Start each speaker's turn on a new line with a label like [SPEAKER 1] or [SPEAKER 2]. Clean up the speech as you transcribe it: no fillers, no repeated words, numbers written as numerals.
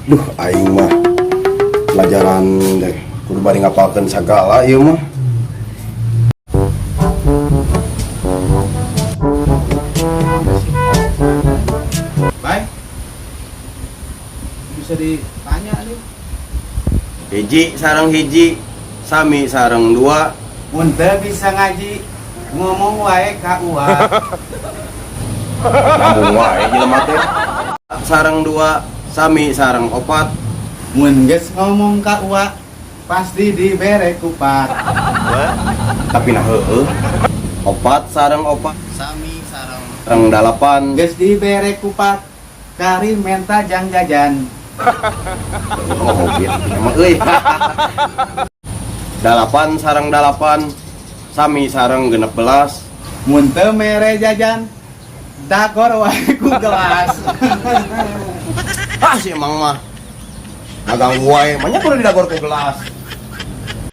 [SPEAKER 1] Duh, aing mah pelajaran deh. Kudu bari ngapalkeun sagala ieu mah.
[SPEAKER 2] Baik. Bisa ditanya nih.
[SPEAKER 1] Hiji sareng hiji, sami sareng dua.
[SPEAKER 2] Mun teu bisa ngaji, ngomong wae ka uang.
[SPEAKER 1] Nyambung wae jelema teh. Sareng dua, sami sareng opat.
[SPEAKER 2] Mun geus ngomong ka uang, pasti dibere kupat.
[SPEAKER 1] Tapi nah heueuh. Opat sareng opat,
[SPEAKER 2] Sami sareng
[SPEAKER 1] sareng dalapan.
[SPEAKER 2] geus dibere kupat, kari menta jang jajan.
[SPEAKER 1] Oh, gitu. Emang euy. Dalapan sareng dalapan, sami sareng 16.
[SPEAKER 2] Mun teu mere jajan, dagor wae ku gelas.
[SPEAKER 1] Ah si emang mah. Agak wae, banyak kudu didagor ku gelas.